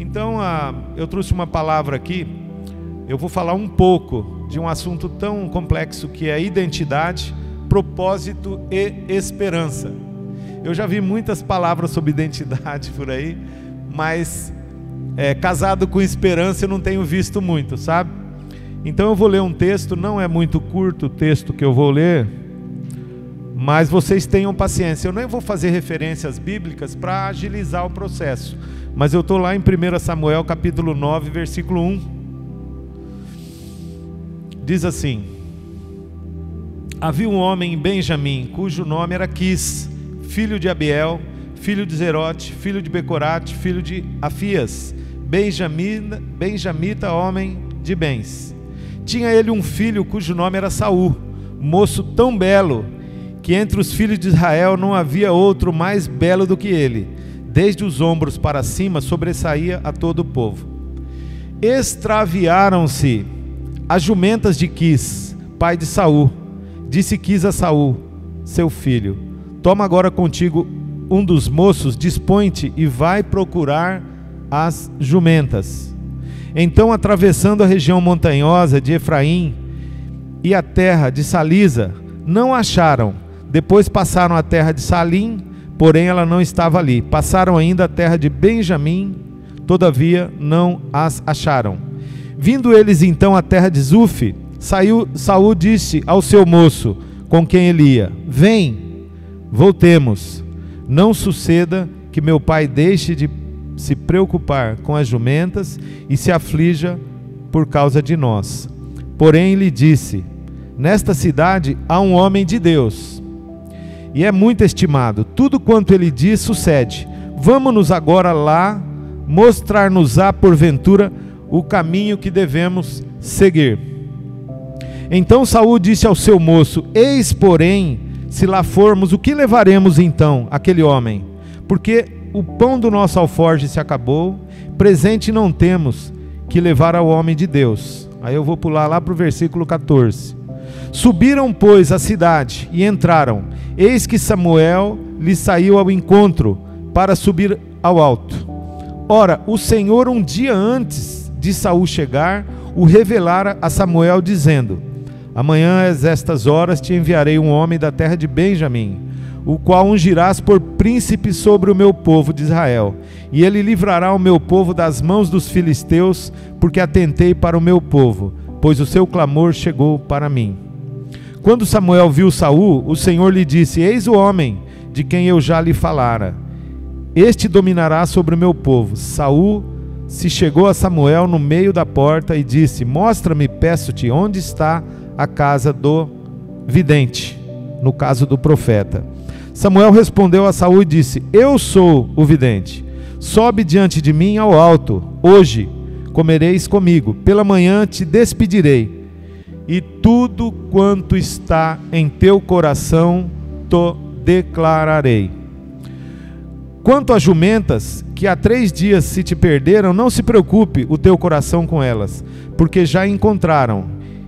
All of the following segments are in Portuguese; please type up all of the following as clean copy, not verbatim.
Então, eu trouxe uma palavra aqui. Eu vou falar um pouco de um assunto tão complexo que é identidade, propósito e esperança. Eu já vi muitas palavras sobre identidade por aí, mas casado com esperança eu não tenho visto muito, sabe? Então eu vou ler um texto, não é muito curto o texto que eu vou ler, mas vocês tenham paciência. Eu nem vou fazer referências bíblicas para agilizar o processo, mas eu estou lá em 1 Samuel capítulo 9, versículo 1. Diz assim: havia um homem em Benjamim, cujo nome era Quis, filho de Abiel, filho de Zerote, filho de Becorate, filho de Afias, benjamita, homem de bens. Tinha ele um filho cujo nome era Saul, moço tão belo, que entre os filhos de Israel não havia outro mais belo do que ele. Desde os ombros para cima sobressaía a todo o povo. Extraviaram-se as jumentas de Quis, pai de Saul. Disse Quis a Saul, seu filho: toma agora contigo um dos moços, dispõe-te e vai procurar as jumentas. Então, atravessando a região montanhosa de Efraim e a terra de Salisa, não acharam. Depois passaram a terra de Salim, porém ela não estava ali. Passaram ainda a terra de Benjamim, todavia não as acharam. Vindo eles então à terra de Zuf, Saul disse ao seu moço com quem ele ia: vem, voltemos. Não suceda que meu pai deixe de se preocupar com as jumentas e se aflija por causa de nós. Porém lhe disse: nesta cidade há um homem de Deus, e é muito estimado. Tudo quanto ele diz sucede. Vamos-nos agora lá, mostrar-nos-á porventura o caminho que devemos seguir. Então Saul disse ao seu moço: eis, porém, se lá formos, o que levaremos então aquele homem? Porque o pão do nosso alforje se acabou, presente não temos que levar ao homem de Deus. Aí eu vou pular lá para o versículo 14. Subiram, pois, à cidade e entraram. Eis que Samuel lhes saiu ao encontro para subir ao alto. Ora, o Senhor, um dia antes de Saul chegar, o revelara a Samuel, dizendo: amanhã às estas horas te enviarei um homem da terra de Benjamim, o qual ungirás por príncipe sobre o meu povo de Israel, e ele livrará o meu povo das mãos dos filisteus, porque atentei para o meu povo, pois o seu clamor chegou para mim. Quando Samuel viu Saul, o Senhor lhe disse: eis o homem de quem eu já lhe falara, este dominará sobre o meu povo. Saul se chegou a Samuel no meio da porta e disse: mostra-me, peço-te, onde está a casa do vidente, no caso do profeta. Samuel respondeu a Saul e disse: eu sou o vidente, sobe diante de mim ao alto, hoje comereis comigo, pela manhã te despedirei, e tudo quanto está em teu coração te declararei. Quanto às jumentas, que há 3 dias se te perderam, não se preocupe o teu coração com elas, porque já encontraram.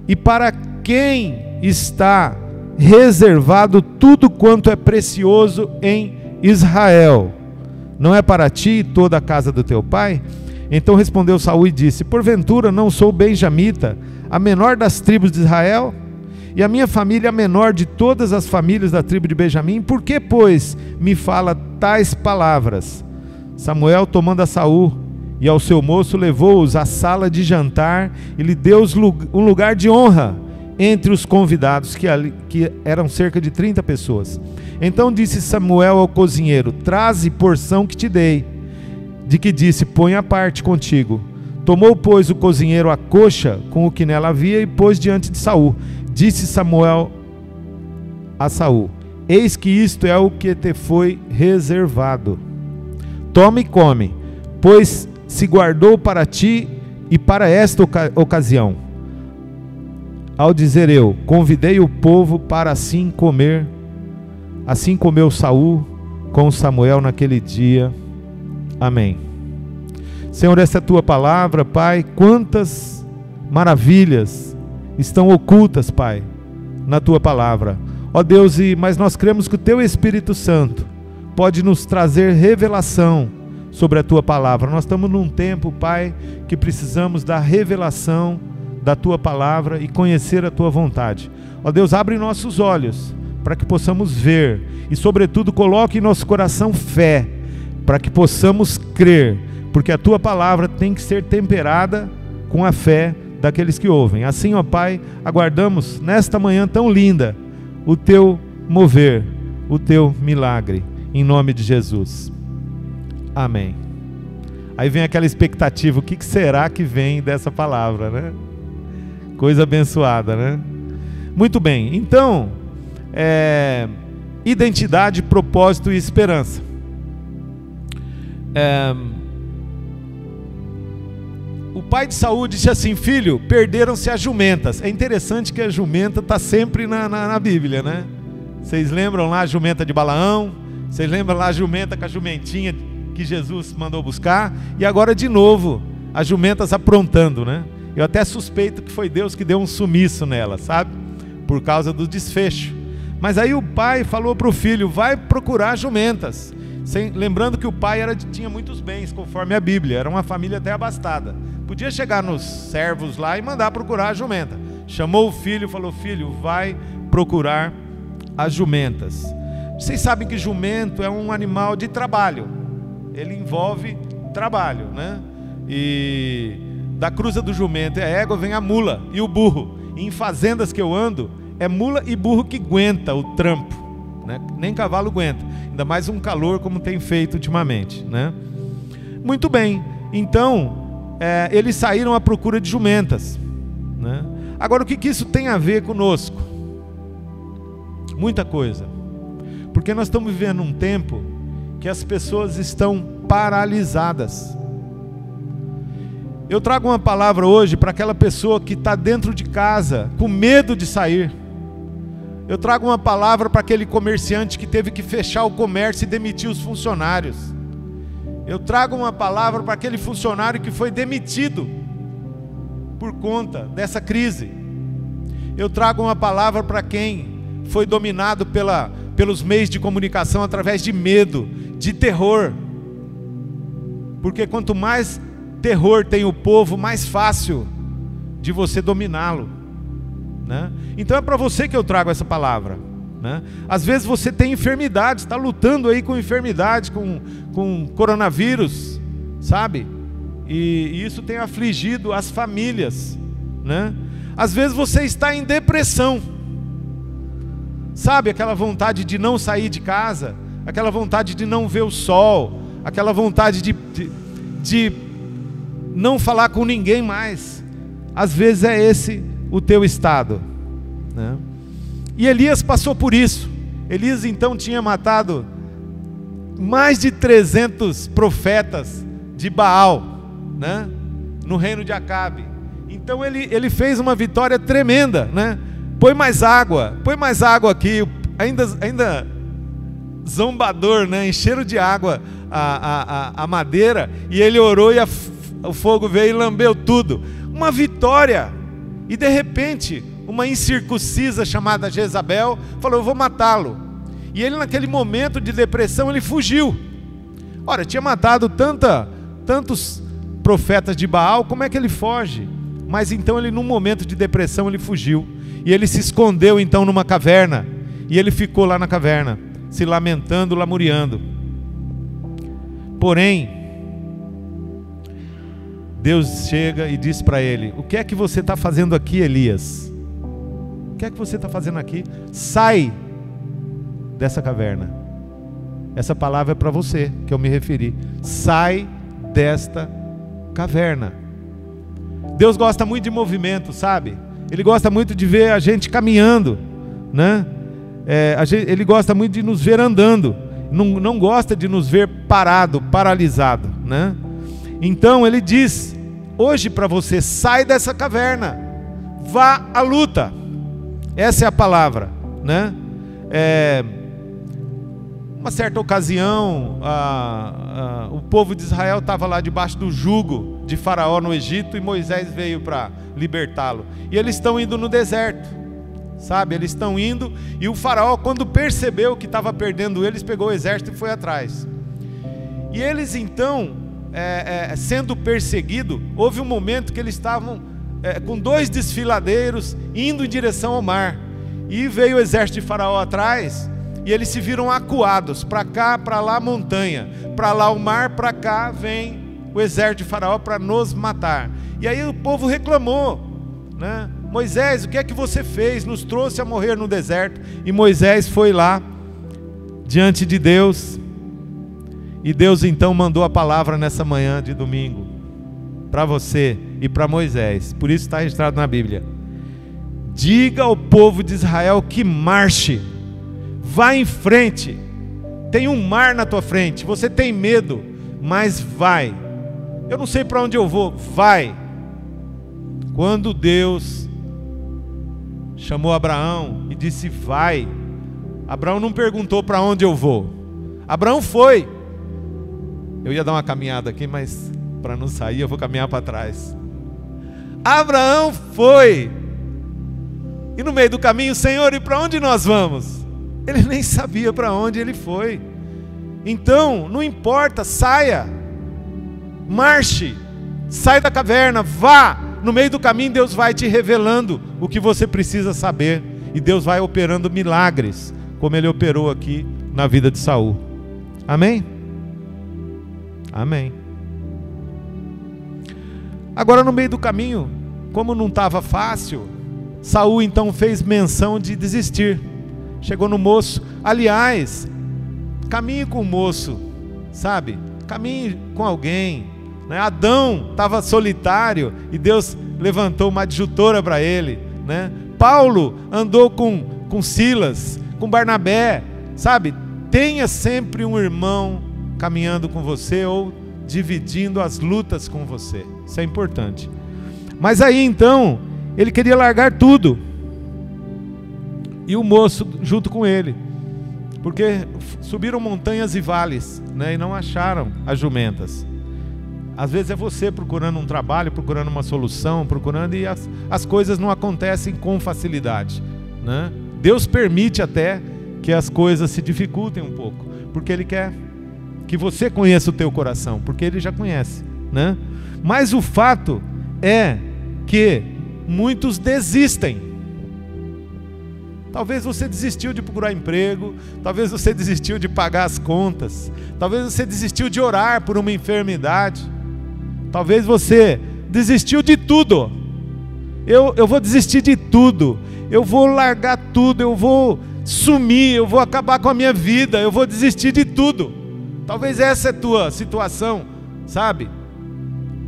E para quem está reservado tudo quanto é precioso em Israel? Não é para ti e toda a casa do teu pai? Então respondeu Saul e disse: porventura não sou benjamita, a menor das tribos de Israel? E a minha família a menor de todas as famílias da tribo de Benjamim? Por que, pois, me fala tais palavras? Samuel, tomando a Saul e ao seu moço, levou-os à sala de jantar e lhe deu um lugar de honra entre os convidados, que eram cerca de 30 pessoas. Então disse Samuel ao cozinheiro: traze porção que te dei, de que disse: põe à parte contigo. Tomou, pois, o cozinheiro a coxa com o que nela havia e pôs diante de Saul. Disse Samuel a Saul: eis que isto é o que te foi reservado. Toma e come, pois se guardou para ti e para esta ocasião. Ao dizer eu: convidei o povo para assim comer, assim comeu Saul com Samuel naquele dia. Amém. Senhor, esta é a tua palavra, Pai. Quantas maravilhas estão ocultas, Pai, na tua palavra, ó Deus. Mas nós cremos que o teu Espírito Santo pode nos trazer revelação sobre a Tua palavra. Nós estamos num tempo, Pai, que precisamos da revelação da Tua palavra e conhecer a Tua vontade. Ó Deus, abre nossos olhos para que possamos ver e, sobretudo, coloque em nosso coração fé, para que possamos crer, porque a Tua palavra tem que ser temperada com a fé daqueles que ouvem. Assim, ó Pai, aguardamos nesta manhã tão linda o Teu mover, o Teu milagre, em nome de Jesus. Amém. Aí vem aquela expectativa, o que será que vem dessa palavra, né? Coisa abençoada, né? Muito bem, então, identidade, propósito e esperança. O pai de Saul disse assim: filho, perderam-se as jumentas. É interessante que a jumenta está sempre na Bíblia, né? Vocês lembram lá a jumenta de Balaão? Vocês lembram lá a jumenta com a jumentinha que Jesus mandou buscar? E agora de novo, as jumentas aprontando, né? Eu até suspeito que foi Deus que deu um sumiço nela, sabe? Por causa do desfecho. Mas aí o pai falou para o filho: vai procurar jumentas. Lembrando que o pai tinha muitos bens, conforme a Bíblia, era uma família até abastada. Podia chegar nos servos lá e mandar procurar a jumenta. Chamou o filho e falou: filho, vai procurar as jumentas. Vocês sabem que jumento é um animal de trabalho. Ele envolve trabalho, né? E da cruza do jumento e a égua vem a mula e o burro. E em fazendas que eu ando, é mula e burro que aguenta o trampo, né? Nem cavalo aguenta. Ainda mais um calor como tem feito ultimamente, né? Muito bem, então eles saíram à procura de jumentas, né? Agora, o que isso tem a ver conosco? Muita coisa, porque nós estamos vivendo um tempo que as pessoas estão paralisadas. Eu trago uma palavra hoje para aquela pessoa que está dentro de casa com medo de sair. Eu trago uma palavra para aquele comerciante que teve que fechar o comércio e demitir os funcionários. Eu trago uma palavra para aquele funcionário que foi demitido por conta dessa crise. Eu trago uma palavra para quem foi dominado pelos meios de comunicação através de medo, de terror. Porque quanto mais terror tem o povo, mais fácil de você dominá-lo, né? Então é para você que eu trago essa palavra, né? Às vezes você tem enfermidade, está lutando aí com enfermidade, com coronavírus, sabe? E isso tem afligido as famílias, né? Às vezes você está em depressão, sabe? Aquela vontade de não sair de casa, aquela vontade de não ver o sol, aquela vontade de não falar com ninguém mais. Às vezes é esse o teu estado, né? E Elias passou por isso. Elias então tinha matado mais de 300 profetas de Baal, né? No reino de Acabe. Então ele fez uma vitória tremenda, né? Põe mais água aqui, ainda zombador, né? Encheram de água a madeira, e ele orou e o fogo veio e lambeu tudo. Uma vitória. E de repente, uma incircuncisa chamada Jezabel falou: eu vou matá-lo. E ele, naquele momento de depressão, ele fugiu. Ora, tinha matado tantos profetas de Baal, como é que ele foge? Mas então ele, num momento de depressão, ele fugiu. E ele se escondeu então numa caverna. E ele ficou lá na caverna, se lamentando, lamuriando. Porém, Deus chega e diz para ele: o que é que você está fazendo aqui, Elias? O que é que você está fazendo aqui? Sai dessa caverna. Essa palavra é para você, que eu me referi. Sai desta caverna. Deus gosta muito de movimento, sabe? Ele gosta muito de ver a gente caminhando, né? Ele gosta muito de nos ver andando. Não gosta de nos ver paralisado, né? Então ele diz hoje para você: sai dessa caverna, vá à luta. Essa é a palavra, né? Uma certa ocasião, o povo de Israel estava lá debaixo do jugo de Faraó no Egito, e Moisés veio para libertá-lo. E eles estão indo no deserto, sabe? Eles estão indo, e o Faraó, quando percebeu que estava perdendo eles, pegou o exército e foi atrás. E eles então, sendo perseguidos, houve um momento que eles estavam com 2 desfiladeiros indo em direção ao mar. E veio o exército de Faraó atrás, e eles se viram acuados, para cá, para lá montanha, para lá o mar, para cá vem o exército de Faraó para nos matar. E aí o povo reclamou, né? Moisés, o que é que você fez? Nos trouxe a morrer no deserto. E Moisés foi lá, diante de Deus, e Deus então mandou a palavra nessa manhã de domingo, para você e para Moisés. Por isso está registrado na Bíblia: diga ao povo de Israel que marche, vá em frente, tem um mar na tua frente, você tem medo, mas vai. Eu não sei para onde eu vou, vai. Quando Deus chamou Abraão e disse vai, Abraão não perguntou para onde eu vou, Abraão foi. Eu ia dar uma caminhada aqui, mas para não sair eu vou caminhar para trás. Abraão foi. E no meio do caminho, Senhor, e para onde nós vamos? Ele nem sabia para onde ele foi. Então, não importa, saia, marche, sai da caverna, vá. No meio do caminho Deus vai te revelando o que você precisa saber. E Deus vai operando milagres, como Ele operou aqui na vida de Saul. Amém? Amém. Agora no meio do caminho, como não estava fácil, Saul então fez menção de desistir. Chegou no moço. Aliás, caminhe com o moço, sabe? Caminhe com alguém, né? Adão estava solitário e Deus levantou uma adjutora para ele, né? Paulo andou com Silas, com Barnabé, sabe? Tenha sempre um irmão caminhando com você ou dividindo as lutas com você. Isso é importante. Mas aí então, ele queria largar tudo. E o moço junto com ele. Porque subiram montanhas e vales, né, e não acharam as jumentas. Às vezes é você procurando um trabalho, procurando uma solução, procurando, e as coisas não acontecem com facilidade, né? Deus permite até que as coisas se dificultem um pouco, porque Ele quer que você conheça o teu coração, porque Ele já conhece, né? Mas o fato é que muitos desistem. Talvez você desistiu de procurar emprego, talvez você desistiu de pagar as contas, talvez você desistiu de orar por uma enfermidade, talvez você desistiu de tudo. Eu vou desistir de tudo, eu vou largar tudo, eu vou sumir, eu vou acabar com a minha vida, eu vou desistir de tudo. Talvez essa é a tua situação, sabe?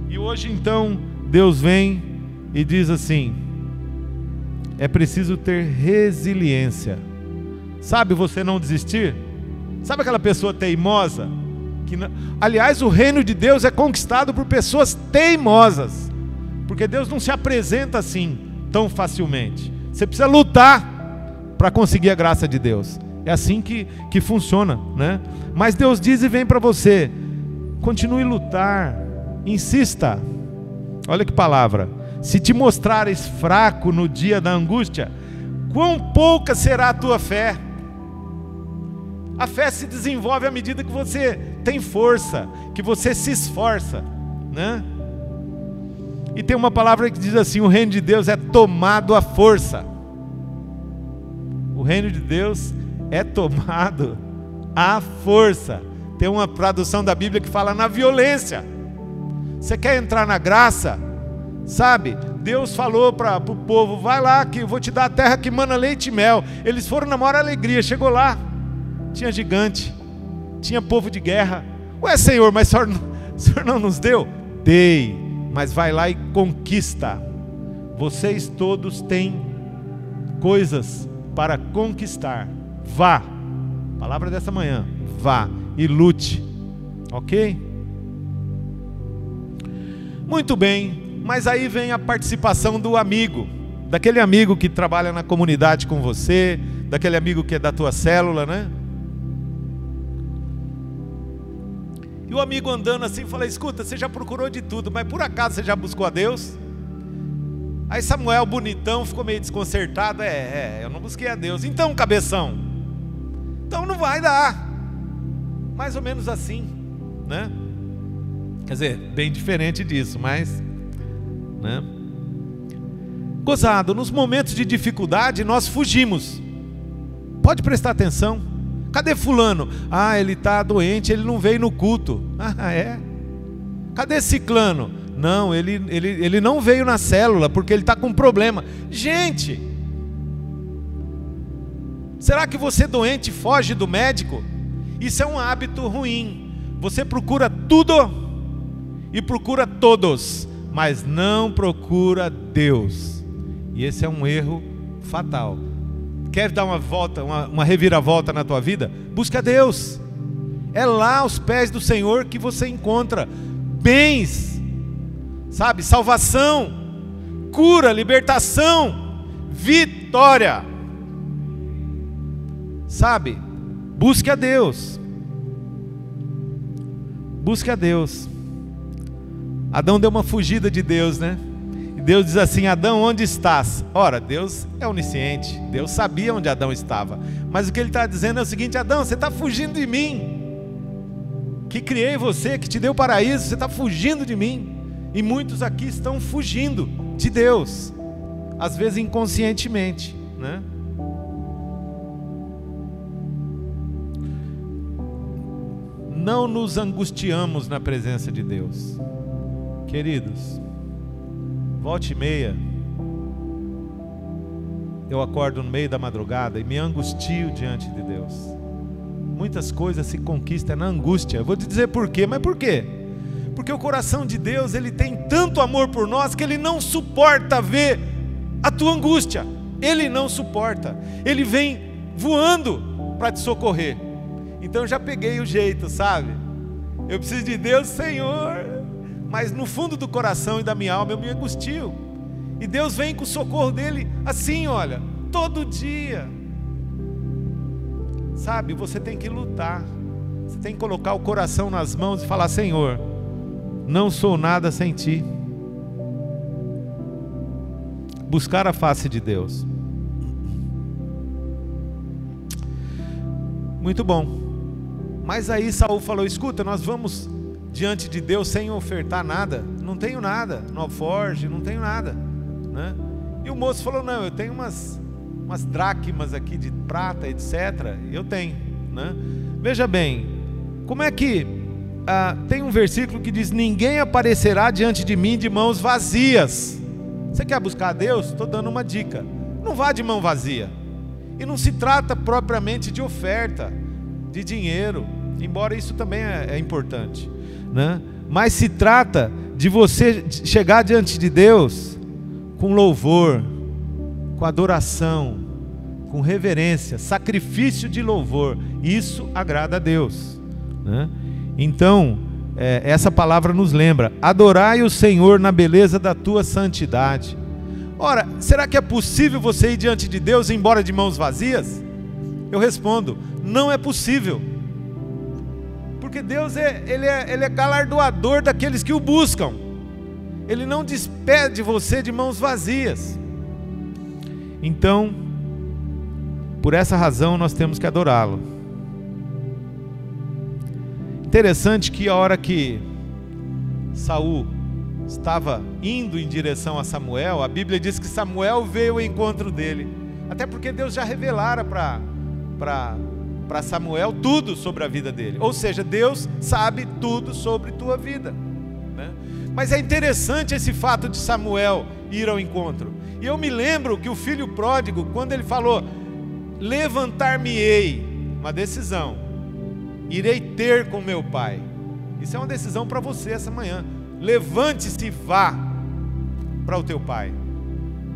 E hoje então Deus vem e diz assim: é preciso ter resiliência. Sabe você não desistir? Sabe aquela pessoa teimosa? Aliás, o reino de Deus é conquistado por pessoas teimosas, porque Deus não se apresenta assim tão facilmente. Você precisa lutar para conseguir a graça de Deus. É assim que funciona, né? Mas Deus diz e vem para você: continue a lutar, insista. Olha que palavra: se te mostrares fraco no dia da angústia, quão pouca será a tua fé? A fé se desenvolve à medida que você tem força, que você se esforça, né? E tem uma palavra que diz assim: o reino de Deus é tomado à força. O reino de Deus é tomado à força. Tem uma tradução da Bíblia que fala na violência. Você quer entrar na graça? Sabe, Deus falou para o povo: vai lá que eu vou te dar a terra que mana leite e mel. Eles foram na maior alegria. Chegou lá, tinha gigante, tinha povo de guerra. Ué, Senhor, mas o Senhor não nos deu? Dei, mas vai lá e conquista. Vocês todos têm coisas para conquistar. Vá, palavra dessa manhã, vá e lute, ok? Muito bem, mas aí vem a participação do amigo, daquele amigo que trabalha na comunidade com você, daquele amigo que é da tua célula, né? E o amigo andando assim, fala: escuta, você já procurou de tudo, mas por acaso você já buscou a Deus? Aí Samuel, bonitão, ficou meio desconcertado: eu não busquei a Deus. Então, cabeção, então não vai dar. Mais ou menos assim. né? Quer dizer, bem diferente disso, mas, né? Gozado, nos momentos de dificuldade nós fugimos. Pode prestar atenção. Cadê fulano? Ah, ele está doente, ele não veio no culto. Ah, é? Cadê ciclano? Não, ele não veio na célula porque ele está com problema. Gente, será que você doente foge do médico? Isso é um hábito ruim. Você procura tudo e procura todos, mas não procura Deus. E esse é um erro fatal. Quer dar uma volta, uma reviravolta na tua vida? Busca Deus. É lá aos pés do Senhor que você encontra bens, sabe? Salvação, cura, libertação, vitória. Sabe? Busque a Deus. Busque a Deus. Adão deu uma fugida de Deus, né? E Deus diz assim: Adão, onde estás? Ora, Deus é onisciente. Deus sabia onde Adão estava. Mas o que ele está dizendo é o seguinte: Adão, você está fugindo de mim. Que criei você, que te deu paraíso, você está fugindo de mim. E muitos aqui estão fugindo de Deus. Às vezes inconscientemente, né? Não nos angustiamos na presença de Deus. Queridos, volta e meia, eu acordo no meio da madrugada e me angustio diante de Deus. Muitas coisas se conquistam na angústia. Eu vou te dizer por quê, mas por quê? Porque o coração de Deus, ele tem tanto amor por nós que ele não suporta ver a tua angústia. Ele não suporta. Ele vem voando para te socorrer. Então eu já peguei o jeito, sabe? Eu preciso de Deus, Senhor. Mas no fundo do coração e da minha alma eu me angustio. E Deus vem com o socorro dele assim, olha, todo dia. Sabe, você tem que lutar. Você tem que colocar o coração nas mãos e falar: Senhor, não sou nada sem ti. Buscar a face de Deus. Muito bom. Mas aí Saul falou: escuta, nós vamos diante de Deus sem ofertar nada. Não tenho nada, no alforje, não tenho nada, né? E o moço falou: não, eu tenho umas dracmas aqui de prata, etc. Eu tenho, né? Veja bem, como é que tem um versículo que diz: ninguém aparecerá diante de mim de mãos vazias. Você quer buscar a Deus? Estou dando uma dica: não vá de mão vazia. E não se trata propriamente de oferta, de dinheiro, embora isso também é importante, né? Mas se trata de você chegar diante de Deus com louvor, com adoração, com reverência, sacrifício de louvor. Isso agrada a Deus, né? Então, essa palavra nos lembra: adorai o Senhor na beleza da tua santidade. Ora, será que é possível você ir diante de Deus e ir embora de mãos vazias? Eu respondo: não é possível. Porque Deus ele é galardoador daqueles que o buscam. Ele não despede você de mãos vazias. Então, por essa razão nós temos que adorá-lo. Interessante que a hora que Saul estava indo em direção a Samuel, a Bíblia diz que Samuel veio ao encontro dele. Até porque Deus já revelara para Samuel tudo sobre a vida dele. Ou seja, Deus sabe tudo sobre tua vida, né? Mas é interessante esse fato de Samuel ir ao encontro. E eu me lembro que o filho pródigo, quando ele falou: levantar-me-ei, uma decisão, irei ter com meu pai. Isso é uma decisão para você essa manhã. Levante-se e vá para o teu pai.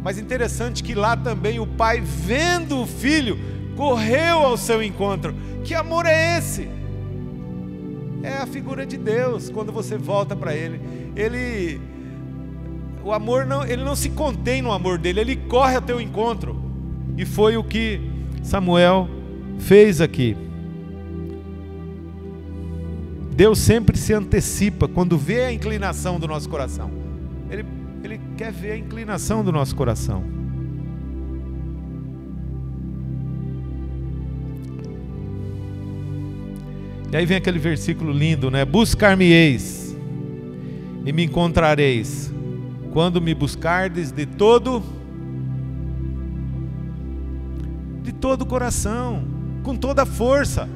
Mas interessante que lá também o pai, vendo o filho, correu ao seu encontro. Que amor é esse? É a figura de Deus. Quando você volta para ele, o amor ele não se contém no amor dele, ele corre ao teu encontro. E foi o que Samuel fez aqui. Deus sempre se antecipa quando vê a inclinação do nosso coração. Ele quer ver a inclinação do nosso coração. E aí vem aquele versículo lindo, né? Buscar-me-eis e me encontrareis, quando me buscardes de todo o coração, com toda a força.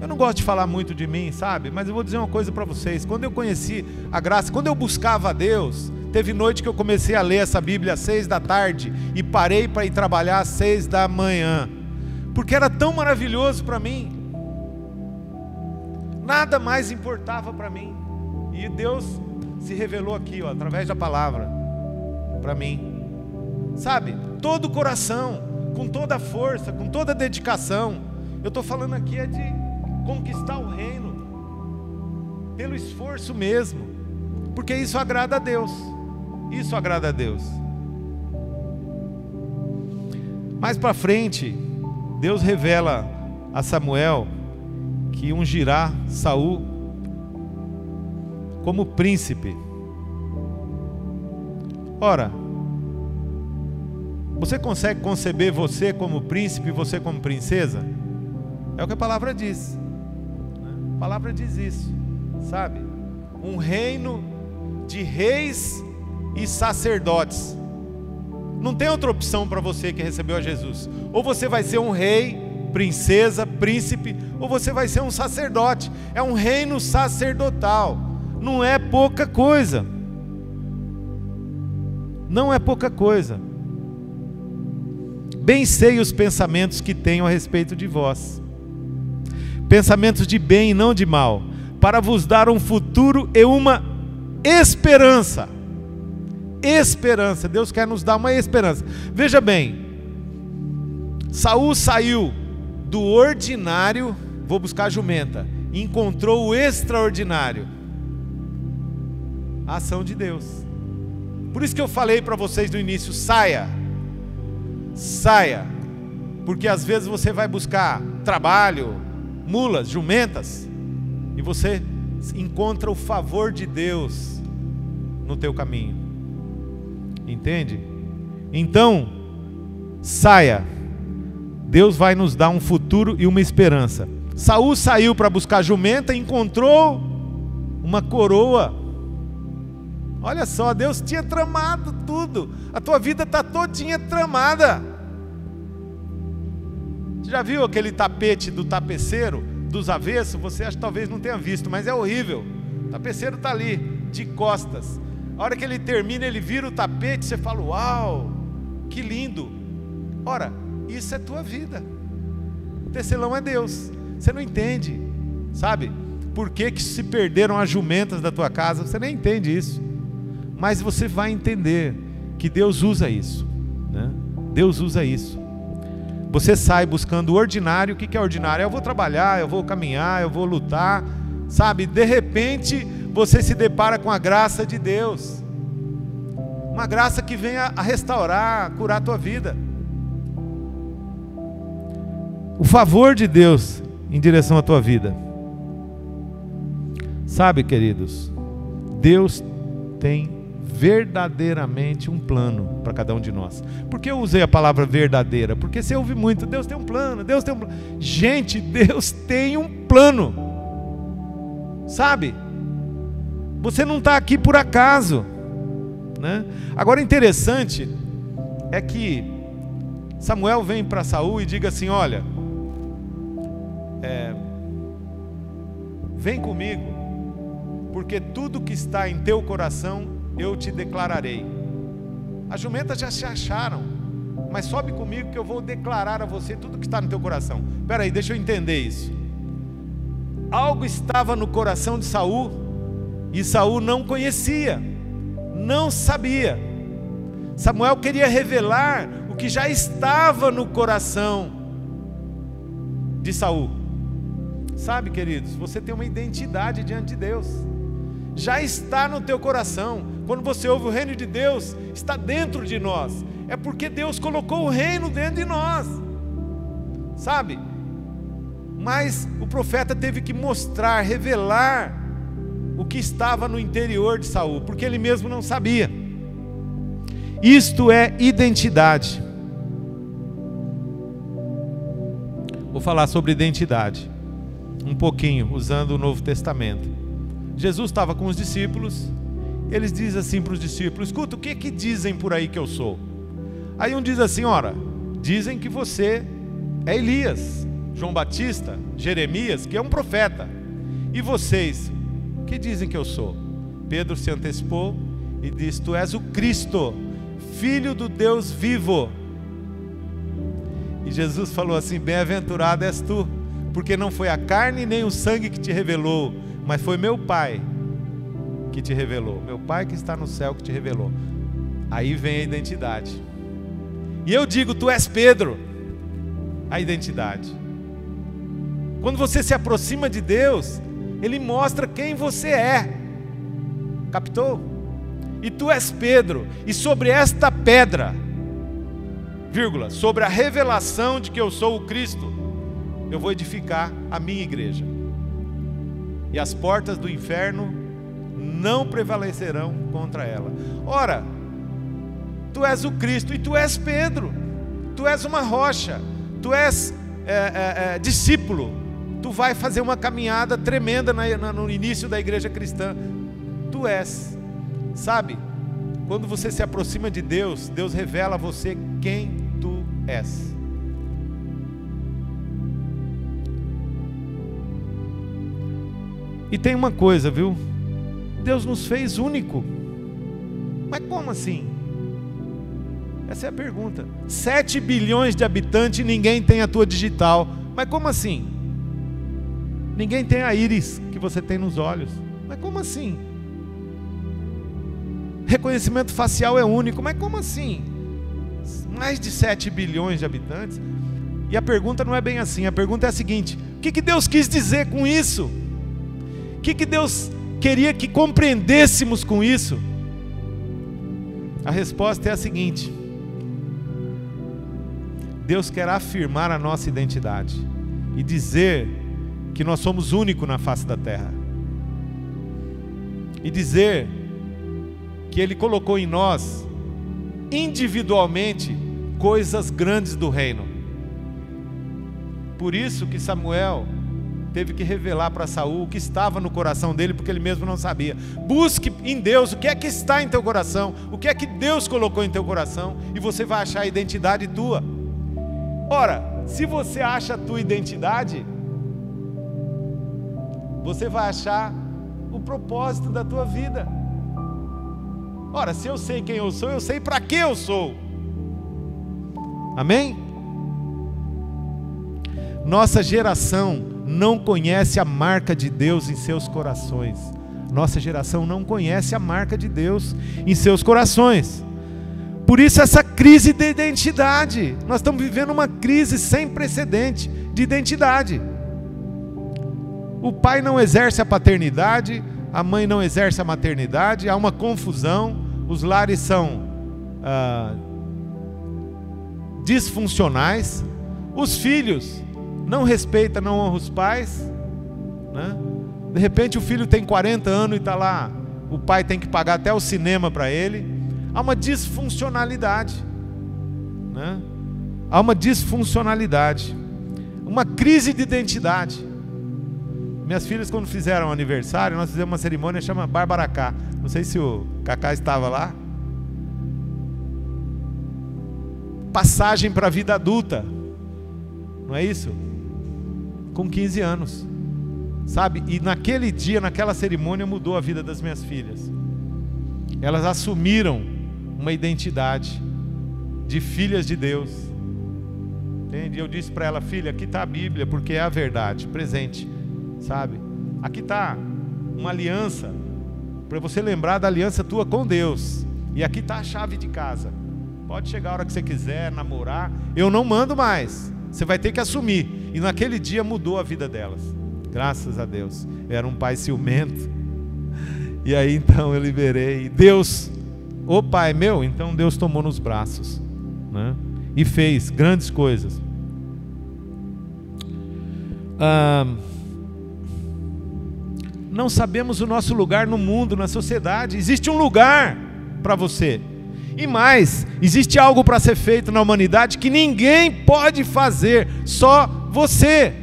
Eu não gosto de falar muito de mim, sabe? Mas eu vou dizer uma coisa para vocês. Quando eu conheci a graça, quando eu buscava a Deus, teve noite que eu comecei a ler essa Bíblia às 6 da tarde e parei para ir trabalhar às 6 da manhã, porque era tão maravilhoso para mim. Nada mais importava para mim. E Deus se revelou aqui, ó, através da palavra, para mim. Sabe? Todo o coração, com toda a força, com toda a dedicação. Eu estou falando aqui é de conquistar o reino, pelo esforço mesmo. Porque isso agrada a Deus. Isso agrada a Deus. Mais para frente, Deus revela a Samuel que ungirá Saul como príncipe. Ora, você consegue conceber você como príncipe e você como princesa? É o que a palavra diz. A palavra diz isso, sabe? Um reino de reis e sacerdotes. Não tem outra opção para você que recebeu a Jesus. Ou você vai ser um rei, princesa, príncipe, ou você vai ser um sacerdote. É um reino sacerdotal. Não é pouca coisa. Não é pouca coisa. Bem sei os pensamentos que tenho a respeito de vós, pensamentos de bem e não de mal, para vos dar um futuro e uma esperança. Esperança. Deus quer nos dar uma esperança. Veja bem, Saul saiu do ordinário, vou buscar a jumenta, e encontrou o extraordinário, a ação de Deus. Por isso que eu falei para vocês no início, saia, porque às vezes você vai buscar trabalho, mulas, jumentas, e você encontra o favor de Deus no teu caminho, entende? Então, saia, Deus vai nos dar um futuro e uma esperança. Saul saiu para buscar jumenta e encontrou uma coroa. Olha só, Deus tinha tramado tudo. A tua vida está todinha tramada. Você já viu aquele tapete do tapeceiro, dos avessos? Você acha que talvez não tenha visto, mas é horrível. O tapeceiro está ali, de costas. A hora que ele termina, ele vira o tapete, você fala, uau, que lindo. Ora, isso é tua vida. O tecelão é Deus. Você não entende, sabe? Por que se perderam as jumentas da tua casa? Você nem entende isso. Mas você vai entender que Deus usa isso, né? Deus usa isso. Você sai buscando o ordinário. O que é ordinário? Eu vou trabalhar, eu vou caminhar, eu vou lutar, sabe? De repente você se depara com a graça de Deus, uma graça que vem a restaurar, a curar a tua vida. O favor de Deus em direção à tua vida. Sabe, queridos, Deus tem verdadeiramente um plano para cada um de nós. Por que eu usei a palavra verdadeira? Porque você ouve muito, Deus tem um plano, Deus tem um plano. Gente, Deus tem um plano, sabe? Você não está aqui por acaso, né? Agora, interessante é que Samuel vem para Saul e diga assim, olha, vem comigo, porque tudo que está em teu coração eu te declararei. As jumentas já se acharam, mas sobe comigo que eu vou declarar a você tudo que está no teu coração. Espera aí, deixa eu entender isso. Algo estava no coração de Saul e Saul não conhecia, não sabia. Samuel queria revelar o que já estava no coração de Saul. Sabe, queridos, você tem uma identidade diante de Deus. Já está no teu coração. Quando você ouve o reino de Deus, está dentro de nós. É porque Deus colocou o reino dentro de nós, sabe? Mas o profeta teve que mostrar, revelar o que estava no interior de Saul, porque ele mesmo não sabia. Isto é identidade. Vou falar sobre identidade. um pouquinho, usando o Novo Testamento. Jesus estava com os discípulos, eles dizem assim para os discípulos: escuta, o que dizem por aí que eu sou? Aí um diz assim: ora, dizem que você é Elias, João Batista, Jeremias, que é um profeta. E vocês, o que dizem que eu sou? Pedro se antecipou e disse: tu és o Cristo, Filho do Deus vivo. E Jesus falou assim: bem-aventurado és tu, porque não foi a carne nem o sangue que te revelou, mas foi meu Pai que te revelou, meu Pai que está no céu que te revelou. Aí vem a identidade. E eu digo: tu és Pedro. A identidade. Quando você se aproxima de Deus, Ele mostra quem você é. Captou? E tu és Pedro, e sobre esta pedra, vírgula, sobre a revelação de que eu sou o Cristo, eu vou edificar a minha igreja. E as portas do inferno não prevalecerão contra ela. Ora, tu és o Cristo e tu és Pedro. Tu és uma rocha. Tu és discípulo. Tu vai fazer uma caminhada tremenda no início da igreja cristã. Tu és. Sabe? Quando você se aproxima de Deus, Deus revela a você quem tu és. E tem uma coisa, viu? Deus nos fez único. Mas como assim? Essa é a pergunta. 7 bilhões de habitantes e ninguém tem a tua digital. Mas como assim? Ninguém tem a íris que você tem nos olhos. Mas como assim? Reconhecimento facial é único. Mas como assim? Mais de 7 bilhões de habitantes. E a pergunta não é bem assim. A pergunta é a seguinte: o que Deus quis dizer com isso? O que Deus queria que compreendêssemos com isso? A resposta é a seguinte: Deus quer afirmar a nossa identidade e dizer que nós somos únicos na face da terra, e dizer que Ele colocou em nós individualmente coisas grandes do reino. Por isso que Samuel teve que revelar para Saul o que estava no coração dele, porque ele mesmo não sabia. Busque em Deus o que é que está em teu coração, o que é que Deus colocou em teu coração, e você vai achar a identidade tua. Ora, se você acha a tua identidade, você vai achar o propósito da tua vida. Ora, se eu sei quem eu sou, eu sei para que eu sou. Amém? Nossa geração não conhece a marca de Deus em seus corações. Nossa geração não conhece a marca de Deus em seus corações. Por isso essa crise de identidade. Nós estamos vivendo uma crise sem precedente de identidade. O pai não exerce a paternidade, a mãe não exerce a maternidade, há uma confusão, os lares são disfuncionais, os filhos não respeitam, não honram os pais, né? De repente o filho tem 40 anos e está lá, o pai tem que pagar até o cinema para ele. Há uma disfuncionalidade, né? Há uma disfuncionalidade, uma crise de identidade. Minhas filhas, quando fizeram aniversário, nós fizemos uma cerimônia chamada Barbaracá. Não sei se o Cacá estava lá. Passagem para a vida adulta, não é isso? Com 15 anos, sabe? E naquele dia, naquela cerimônia, mudou a vida das minhas filhas. Elas assumiram uma identidade de filhas de Deus. Entende? Eu disse para ela: filha, aqui está a Bíblia, porque é a verdade, presente, sabe? Aqui está uma aliança, para você lembrar da aliança tua com Deus. E aqui está a chave de casa. Pode chegar a hora que você quiser, namorar, eu não mando mais, você vai ter que assumir. E naquele dia mudou a vida delas, graças a Deus. Eu era um pai ciumento, e aí então eu liberei. Deus, ô pai meu, então Deus tomou nos braços, né? E fez grandes coisas. Não sabemos o nosso lugar no mundo, na sociedade. Existe um lugar para você. E mais, existe algo para ser feito na humanidade que ninguém pode fazer, só você.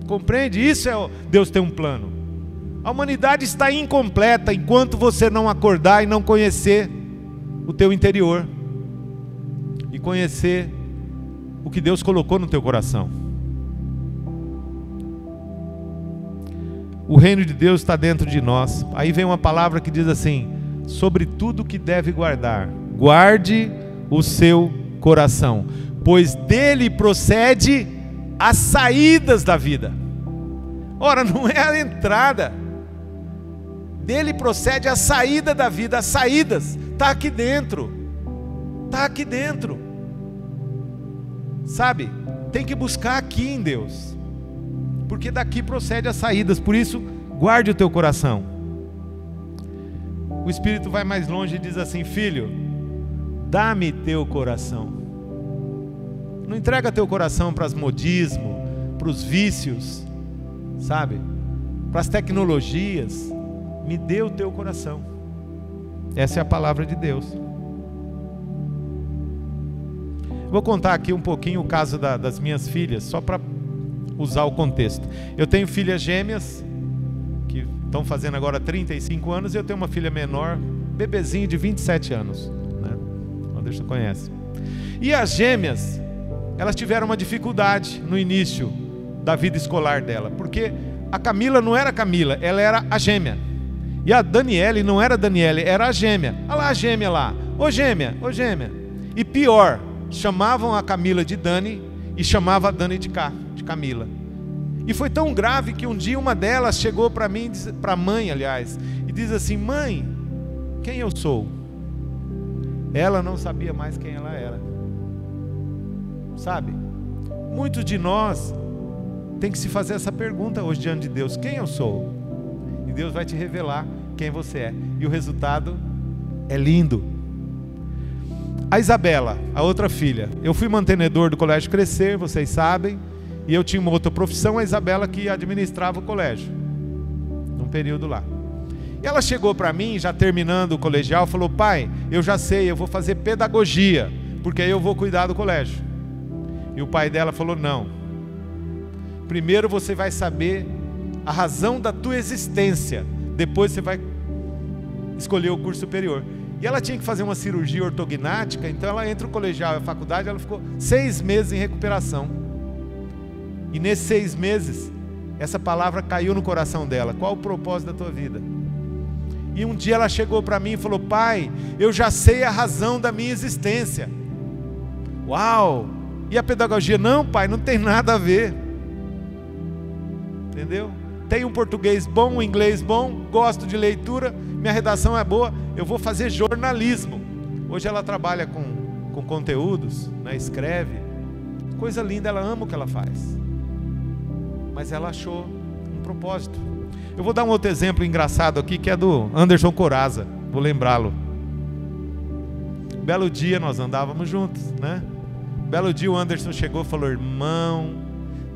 Compreende? Isso Deus tem um plano. A humanidade está incompleta enquanto você não acordar e não conhecer o teu interior e conhecer o que Deus colocou no teu coração. O reino de Deus está dentro de nós. Aí vem uma palavra que diz assim: sobre tudo que deve guardar, guarde o seu coração, pois dele procede as saídas da vida. Ora, não é a entrada, dele procede a saída da vida. As saídas está aqui dentro, está aqui dentro, sabe? Tem que buscar aqui em Deus, porque daqui procede as saídas. Por isso, guarde o teu coração. O Espírito vai mais longe e diz assim: filho, dá-me teu coração. Não entrega teu coração para os modismos, para os vícios, sabe? Para as tecnologias. Me dê o teu coração. Essa é a palavra de Deus. Vou contar aqui um pouquinho o caso das minhas filhas, só para usar o contexto. Eu tenho filhas gêmeas, que estão fazendo agora 35 anos, e eu tenho uma filha menor, bebezinho de 27 anos, né? O Anderson conhece. E as gêmeas, elas tiveram uma dificuldade no início da vida escolar dela, porque a Camila não era Camila, ela era a gêmea. E a Daniele não era Daniele, era a gêmea. Olha lá a gêmea lá, ô gêmea, ô gêmea. E pior, chamavam a Camila de Dani e chamava a Dani de Camila. E foi tão grave que um dia uma delas chegou para mim, para a mãe, aliás, e diz assim: mãe, quem eu sou? Ela não sabia mais quem ela era. Sabe? Muitos de nós tem que se fazer essa pergunta hoje diante de Deus: quem eu sou? E Deus vai te revelar quem você é. E o resultado é lindo. A Isabela, a outra filha, eu fui mantenedor do Colégio Crescer, vocês sabem, e eu tinha uma outra profissão, a Isabela que administrava o colégio, num período lá. E ela chegou para mim, já terminando o colegial, falou: pai, eu já sei, eu vou fazer pedagogia, porque aí eu vou cuidar do colégio. E o pai dela falou: não, primeiro você vai saber a razão da tua existência, depois você vai escolher o curso superior. E ela tinha que fazer uma cirurgia ortognática, então ela entre o colegial e a faculdade, ela ficou 6 meses em recuperação. E nesses 6 meses, essa palavra caiu no coração dela: qual o propósito da tua vida? E um dia ela chegou para mim e falou: pai, eu já sei a razão da minha existência. Uau! E a pedagogia? Não, pai, não tem nada a ver. Entendeu? Tenho um português bom, um inglês bom, gosto de leitura, minha redação é boa, eu vou fazer jornalismo. Hoje ela trabalha com conteúdos, né, escreve, coisa linda, ela ama o que ela faz, mas ela achou um propósito. Eu vou dar um outro exemplo engraçado aqui, que é do Anderson Coraza, vou lembrá-lo. Belo dia nós andávamos juntos, né? Belo dia o Anderson chegou e falou: irmão,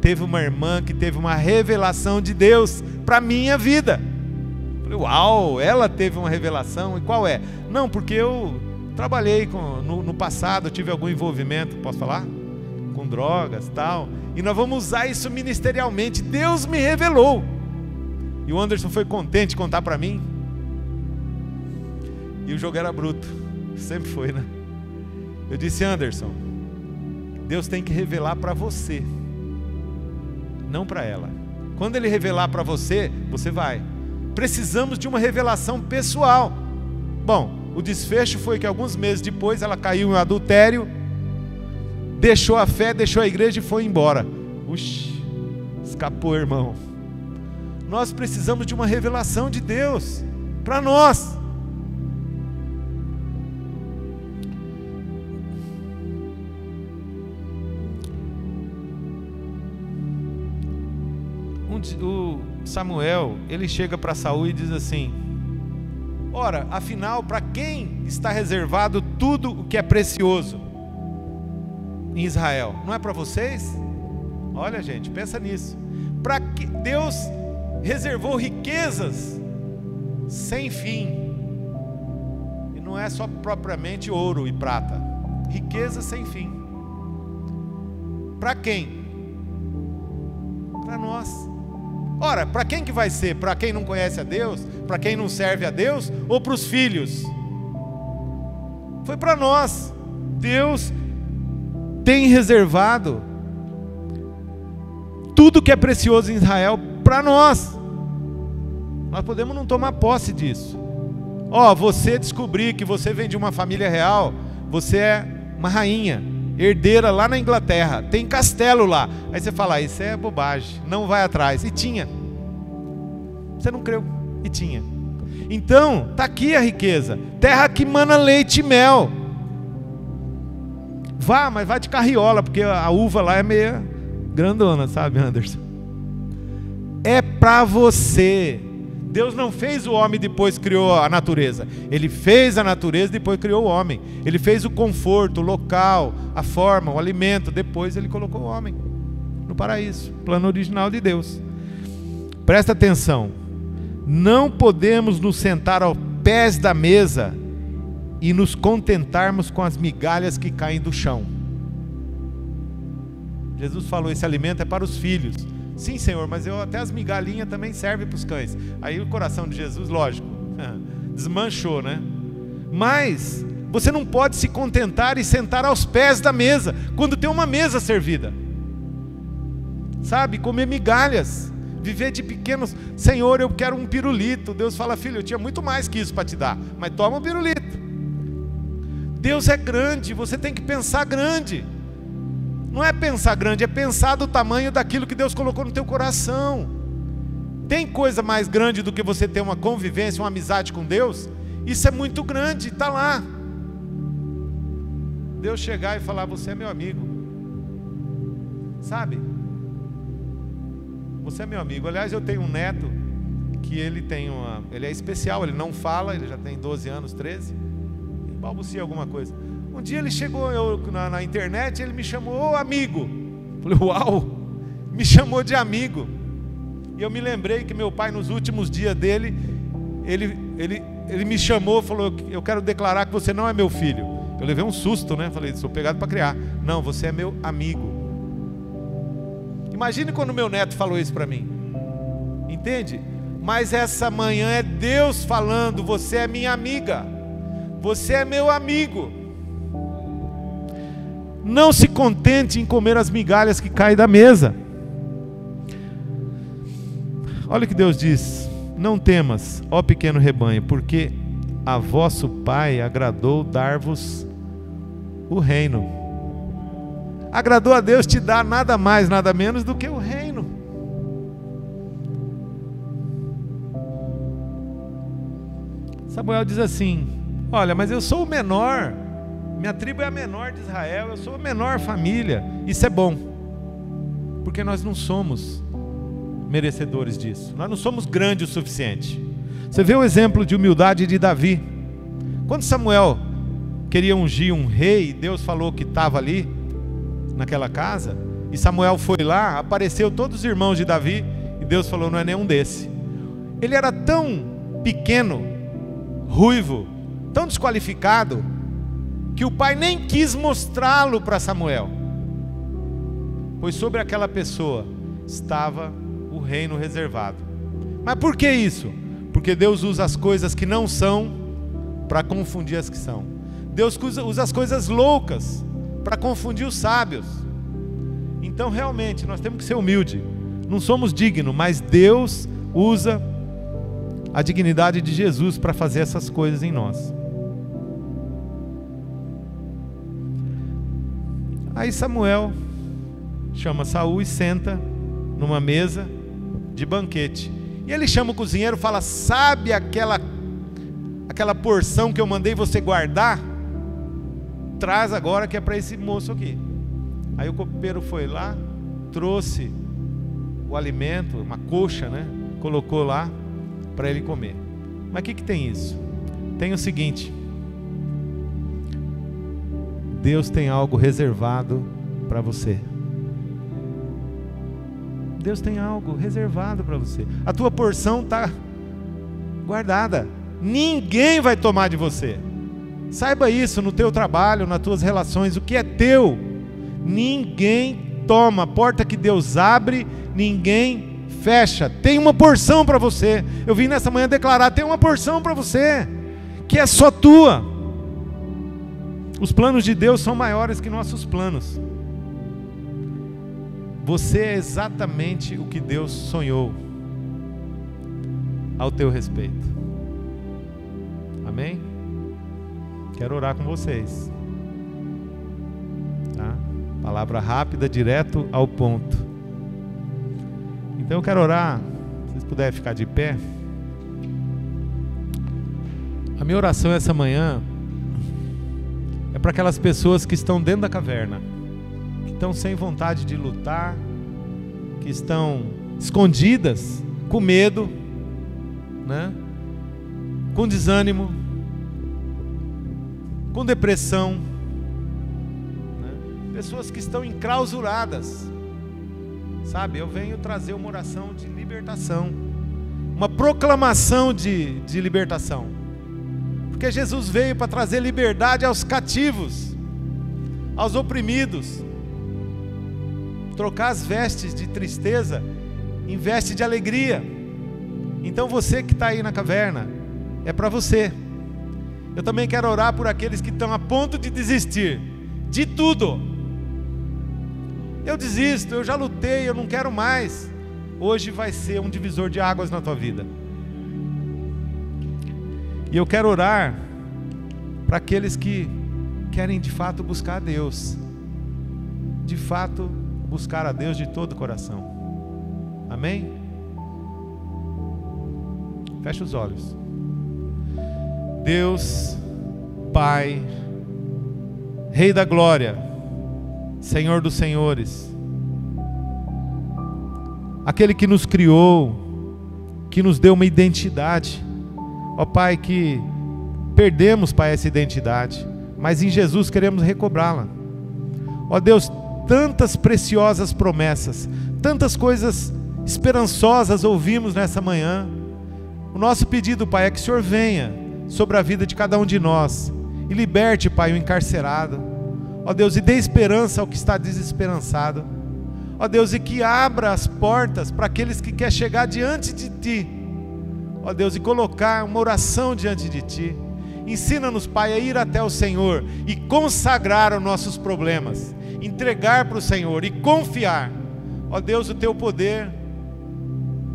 teve uma irmã que teve uma revelação de Deus para a minha vida. Eu falei: uau, ela teve uma revelação, e qual é? Não, porque eu trabalhei no passado, tive algum envolvimento, posso falar? Com drogas e tal, e nós vamos usar isso ministerialmente, Deus me revelou. E o Anderson foi contente de contar para mim, e o jogo era bruto, sempre foi, né? Eu disse: Anderson, Deus tem que revelar para você, não para ela. Quando Ele revelar para você, você vai. Precisamos de uma revelação pessoal. Bom, o desfecho foi que alguns meses depois ela caiu em adultério, deixou a fé, deixou a igreja e foi embora. Uxi, escapou, irmão. Nós precisamos de uma revelação de Deus para nós. O Samuel, ele chega para Saul e diz assim: ora, afinal, para quem está reservado tudo o que é precioso em Israel? Não é para vocês? Olha, gente, pensa nisso. Para que Deus reservou riquezas sem fim, e não é só propriamente ouro e prata, riquezas sem fim. Para quem? Para para nós. Ora, para quem que vai ser? Para quem não conhece a Deus? Para quem não serve a Deus? Ou para os filhos? Foi para nós. Deus tem reservado tudo que é precioso em Israel para nós. Nós podemos não tomar posse disso. Você descobrir que você vem de uma família real, você é uma rainha, herdeira lá na Inglaterra, tem castelo lá. Aí você fala, isso é bobagem, não vai atrás. E tinha. Você não creu, e tinha. Então, está aqui a riqueza. Terra que mana leite e mel. Mas vai de carriola, porque a uva lá é meio grandona, sabe, Anderson? É para você. Deus não fez o homem e depois criou a natureza. Ele fez a natureza e depois criou o homem. Ele fez o conforto, o local, a forma, o alimento. Depois ele colocou o homem no paraíso. Plano original de Deus. Presta atenção. Não podemos nos sentar aos pés da mesa e nos contentarmos com as migalhas que caem do chão. Jesus falou, esse alimento é para os filhos. Sim, Senhor, mas até as migalhinhas também servem para os cães. Aí o coração de Jesus, lógico, desmanchou, né? Mas você não pode se contentar e sentar aos pés da mesa, quando tem uma mesa servida. Sabe, comer migalhas, viver de pequenos. Senhor, eu quero um pirulito. Deus fala, filho, eu tinha muito mais que isso para te dar, mas toma um pirulito. Deus é grande, você tem que pensar grande. Não é pensar grande, é pensar do tamanho daquilo que Deus colocou no teu coração. Tem coisa mais grande do que você ter uma convivência, uma amizade com Deus? Isso é muito grande, está lá. Deus chegar e falar, você é meu amigo. Sabe? Você é meu amigo. Aliás, eu tenho um neto que ele é especial, ele não fala, ele já tem 12 anos, 13. E balbucia alguma coisa. Um dia ele chegou na internet, ele me chamou, amigo. Falei, uau, me chamou de amigo. E eu me lembrei que meu pai, nos últimos dias dele, ele me chamou, falou, eu quero declarar que você não é meu filho. Eu levei um susto, né? Falei, sou pegado para criar. Não, você é meu amigo. Imagine quando meu neto falou isso para mim. Entende? Mas essa manhã é Deus falando, você é minha amiga. Você é meu amigo. Não se contente em comer as migalhas que caem da mesa. Olha o que Deus diz: não temas, ó pequeno rebanho, porque a vosso Pai agradou dar-vos o reino. Agradou a Deus te dar nada mais, nada menos do que o reino. Samuel diz assim: olha, mas eu sou o menor, minha tribo é a menor de Israel, eu sou a menor família. Isso é bom, porque nós não somos merecedores disso, nós não somos grandes o suficiente. Você vê o exemplo de humildade de Davi. Quando Samuel queria ungir um rei, Deus falou que estava ali naquela casa, e Samuel foi lá, apareceu todos os irmãos de Davi, e Deus falou, não é nenhum desse. Ele era tão pequeno, ruivo, tão desqualificado, que o pai nem quis mostrá-lo para Samuel, pois sobre aquela pessoa estava o reino reservado. Mas por que isso? Porque Deus usa as coisas que não são para confundir as que são. Deus usa as coisas loucas para confundir os sábios. Então realmente nós temos que ser humildes. Não somos dignos, mas Deus usa a dignidade de Jesus para fazer essas coisas em nós. Aí Samuel chama Saul e senta numa mesa de banquete. E ele chama o cozinheiro e fala, sabe aquela porção que eu mandei você guardar? Traz agora que é para esse moço aqui. Aí o copeiro foi lá, trouxe o alimento, uma coxa, né? Colocou lá para ele comer. Mas o que tem isso? Tem o seguinte: Deus tem algo reservado para você. Deus tem algo reservado para você. A tua porção está guardada. Ninguém vai tomar de você. Saiba isso no teu trabalho, nas tuas relações. O que é teu, ninguém toma, a porta que Deus abre, ninguém fecha. Tem uma porção para você. Eu vim nessa manhã declarar, tem uma porção para você, que é só tua. Os planos de Deus são maiores que nossos planos. Você é exatamente o que Deus sonhou ao teu respeito. Amém? Quero orar com vocês. Tá? Palavra rápida, direto ao ponto. Então eu quero orar. Se vocês puderem ficar de pé. A minha oração essa manhã é para aquelas pessoas que estão dentro da caverna, que estão sem vontade de lutar, que estão escondidas, com medo, né? Com desânimo, com depressão, né? Pessoas que estão enclausuradas, sabe? Eu venho trazer uma oração de libertação, uma proclamação de libertação, porque Jesus veio para trazer liberdade aos cativos, aos oprimidos, trocar as vestes de tristeza em veste de alegria. Então você que está aí na caverna, é para você. Eu também quero orar por aqueles que estão a ponto de desistir de tudo. Eu desisto, eu já lutei, eu não quero mais. Hoje vai ser um divisor de águas na tua vida. E eu quero orar para aqueles que querem de fato buscar a Deus, de fato buscar a Deus de todo o coração. Amém? Fecha os olhos. Deus, Pai, Rei da Glória, Senhor dos Senhores, aquele que nos criou, que nos deu uma identidade, ó Pai, que perdemos, Pai, essa identidade, mas em Jesus queremos recobrá-la. Ó Deus, tantas preciosas promessas, tantas coisas esperançosas ouvimos nessa manhã. O nosso pedido, Pai, é que o Senhor venha sobre a vida de cada um de nós e liberte, Pai, o encarcerado, ó Deus, e dê esperança ao que está desesperançado, ó Deus, e que abra as portas para aqueles que querem chegar diante de Ti, ó Deus, e colocar uma oração diante de Ti. Ensina-nos, Pai, a ir até o Senhor e consagrar os nossos problemas, entregar para o Senhor e confiar. Ó Deus, o Teu poder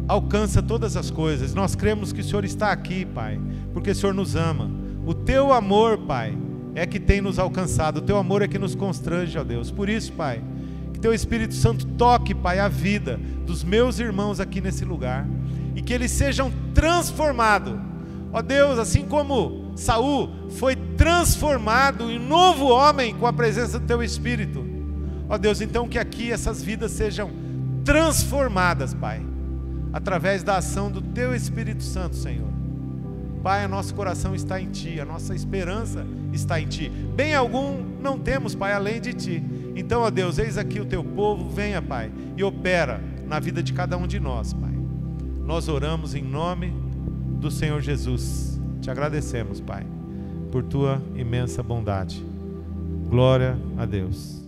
alcança todas as coisas. Nós cremos que o Senhor está aqui, Pai, porque o Senhor nos ama. O Teu amor, Pai, é que tem nos alcançado. O Teu amor é que nos constrange, ó Deus. Por isso, Pai, que Teu Espírito Santo toque, Pai, a vida dos meus irmãos aqui nesse lugar, e que eles sejam transformados, ó Deus, assim como Saul foi transformado em novo homem com a presença do Teu Espírito. Ó Deus, então que aqui essas vidas sejam transformadas, Pai, através da ação do Teu Espírito Santo, Senhor. Pai, o nosso coração está em Ti, a nossa esperança está em Ti. Bem algum não temos, Pai, além de Ti. Então, ó Deus, eis aqui o Teu povo, venha, Pai, e opera na vida de cada um de nós, Pai. Nós oramos em nome do Senhor Jesus. Te agradecemos, Pai, por Tua imensa bondade. Glória a Deus.